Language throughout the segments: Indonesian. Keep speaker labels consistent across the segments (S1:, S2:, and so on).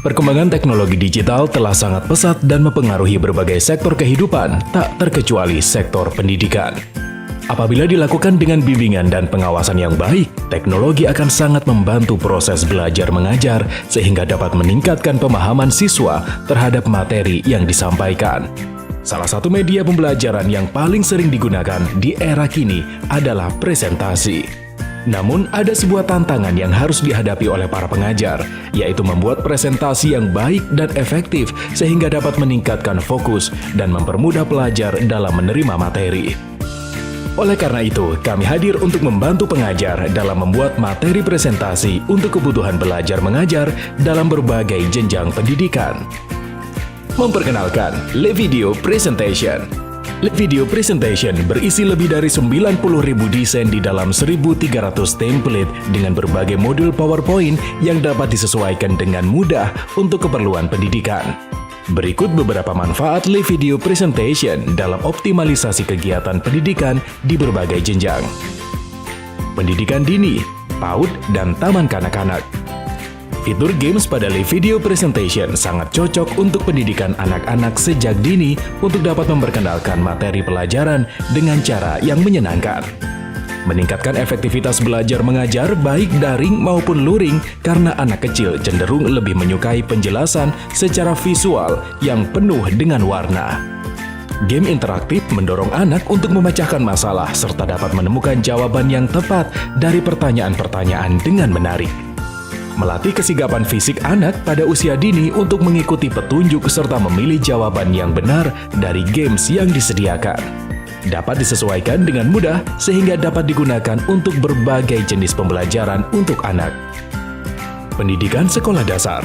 S1: Perkembangan teknologi digital telah sangat pesat dan mempengaruhi berbagai sektor kehidupan, tak terkecuali sektor pendidikan. Apabila dilakukan dengan bimbingan dan pengawasan yang baik, teknologi akan sangat membantu proses belajar mengajar sehingga dapat meningkatkan pemahaman siswa terhadap materi yang disampaikan. Salah satu media pembelajaran yang paling sering digunakan di era kini adalah presentasi. Namun, ada sebuah tantangan yang harus dihadapi oleh para pengajar, yaitu membuat presentasi yang baik dan efektif sehingga dapat meningkatkan fokus dan mempermudah pelajar dalam menerima materi. Oleh karena itu, kami hadir untuk membantu pengajar dalam membuat materi presentasi untuk kebutuhan belajar mengajar dalam berbagai jenjang pendidikan. Memperkenalkan LeVideo Presentation. LeVideo Presentation berisi lebih dari 90.000 desain di dalam 1.300 template dengan berbagai modul PowerPoint yang dapat disesuaikan dengan mudah untuk keperluan pendidikan. Berikut beberapa manfaat LeVideo Presentation dalam optimalisasi kegiatan pendidikan di berbagai jenjang. Pendidikan dini, PAUD, dan taman kanak-kanak. Fitur games pada LeVideo Presentation sangat cocok untuk pendidikan anak-anak sejak dini untuk dapat memperkenalkan materi pelajaran dengan cara yang menyenangkan. Meningkatkan efektivitas belajar mengajar baik daring maupun luring karena anak kecil cenderung lebih menyukai penjelasan secara visual yang penuh dengan warna. Game interaktif mendorong anak untuk memecahkan masalah serta dapat menemukan jawaban yang tepat dari pertanyaan-pertanyaan dengan menarik. Melatih kesigapan fisik anak pada usia dini untuk mengikuti petunjuk serta memilih jawaban yang benar dari games yang disediakan. Dapat disesuaikan dengan mudah sehingga dapat digunakan untuk berbagai jenis pembelajaran untuk anak. Pendidikan sekolah dasar.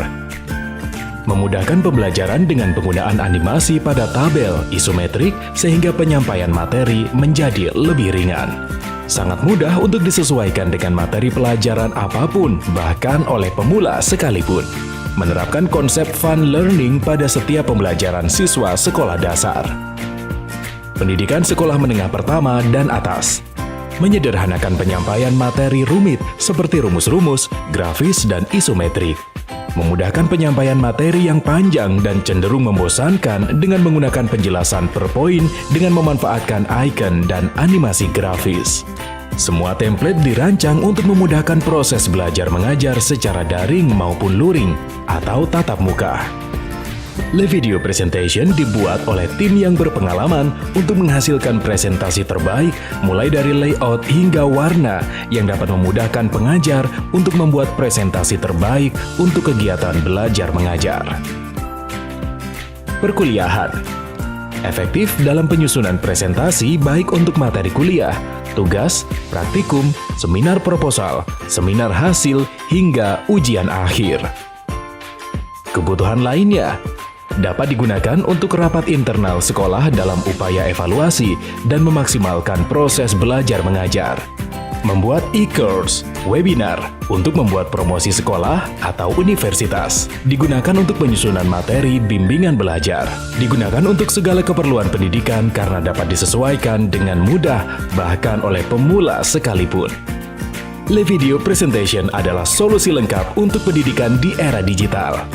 S1: Memudahkan pembelajaran dengan penggunaan animasi pada tabel isometrik sehingga penyampaian materi menjadi lebih ringan. Sangat mudah untuk disesuaikan dengan materi pelajaran apapun, bahkan oleh pemula sekalipun. Menerapkan konsep fun learning pada setiap pembelajaran siswa sekolah dasar. Pendidikan sekolah menengah pertama dan atas. Menyederhanakan penyampaian materi rumit seperti rumus-rumus, grafis, dan isometrik. Memudahkan penyampaian materi yang panjang dan cenderung membosankan dengan menggunakan penjelasan per poin dengan memanfaatkan icon dan animasi grafis. Semua template dirancang untuk memudahkan proses belajar mengajar secara daring maupun luring atau tatap muka. LeVideo Presentation dibuat oleh tim yang berpengalaman untuk menghasilkan presentasi terbaik mulai dari layout hingga warna yang dapat memudahkan pengajar untuk membuat presentasi terbaik untuk kegiatan belajar mengajar. Perkuliahan. Efektif dalam penyusunan presentasi baik untuk materi kuliah, tugas, praktikum, seminar proposal, seminar hasil, hingga ujian akhir. Kebutuhan lainnya dapat digunakan untuk rapat internal sekolah dalam upaya evaluasi dan memaksimalkan proses belajar mengajar. Membuat e-course, webinar, untuk membuat promosi sekolah atau universitas. Digunakan untuk penyusunan materi bimbingan belajar. Digunakan untuk segala keperluan pendidikan karena dapat disesuaikan dengan mudah bahkan oleh pemula sekalipun. LeVideo Presentation adalah solusi lengkap untuk pendidikan di era digital.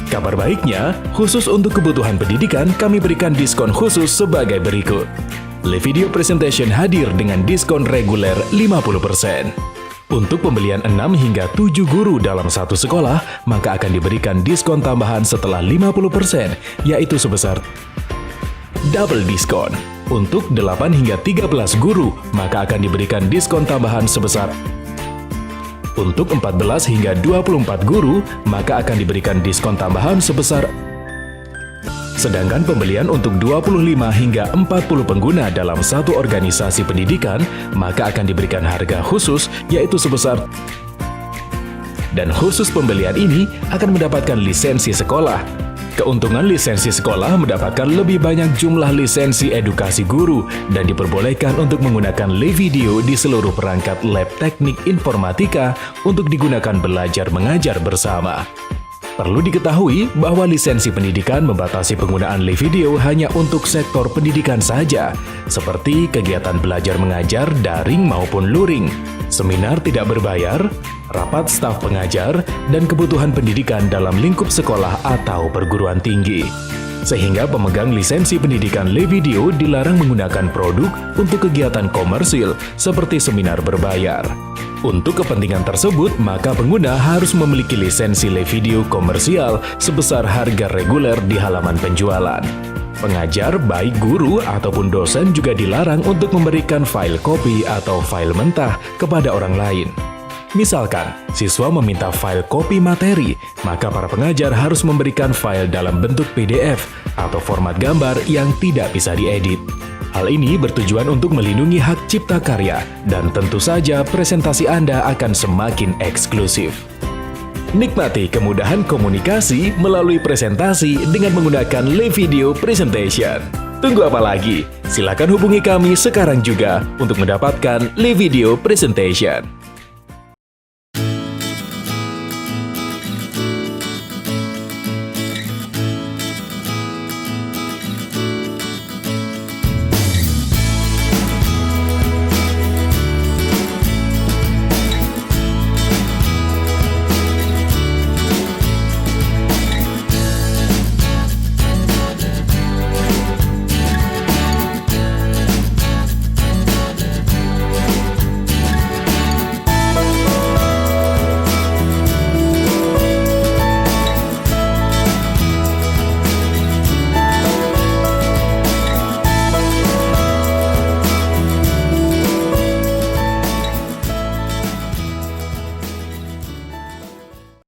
S1: Kabar baiknya, khusus untuk kebutuhan pendidikan, kami berikan diskon khusus sebagai berikut. LeVideo Presentation hadir dengan diskon reguler 50%. Untuk pembelian 6 hingga 7 guru dalam satu sekolah, maka akan diberikan diskon tambahan setelah 50%, yaitu sebesar double diskon. Untuk 8 hingga 13 guru, maka akan diberikan diskon tambahan sebesar. Untuk 14 hingga 24 guru, maka akan diberikan diskon tambahan sebesar. Sedangkan pembelian untuk 25 hingga 40 pengguna dalam satu organisasi pendidikan, maka akan diberikan harga khusus yaitu sebesar. Dan khusus pembelian ini akan mendapatkan lisensi sekolah. Keuntungan lisensi sekolah mendapatkan lebih banyak jumlah lisensi edukasi guru dan diperbolehkan untuk menggunakan LeVideo di seluruh perangkat lab teknik informatika untuk digunakan belajar mengajar bersama. Perlu diketahui bahwa lisensi pendidikan membatasi penggunaan live video hanya untuk sektor pendidikan saja, seperti kegiatan belajar mengajar daring maupun luring, seminar tidak berbayar, rapat staf pengajar, dan kebutuhan pendidikan dalam lingkup sekolah atau perguruan tinggi. Sehingga pemegang lisensi pendidikan live video dilarang menggunakan produk untuk kegiatan komersil seperti seminar berbayar. Untuk kepentingan tersebut, maka pengguna harus memiliki lisensi live video komersial sebesar harga reguler di halaman penjualan. Pengajar, baik guru ataupun dosen juga dilarang untuk memberikan file copy atau file mentah kepada orang lain. Misalkan, siswa meminta file copy materi, maka para pengajar harus memberikan file dalam bentuk PDF atau format gambar yang tidak bisa diedit. Hal ini bertujuan untuk melindungi hak cipta karya, dan tentu saja presentasi Anda akan semakin eksklusif. Nikmati kemudahan komunikasi melalui presentasi dengan menggunakan live video presentation. Tunggu apa lagi? Silakan hubungi kami sekarang juga untuk mendapatkan live video presentation.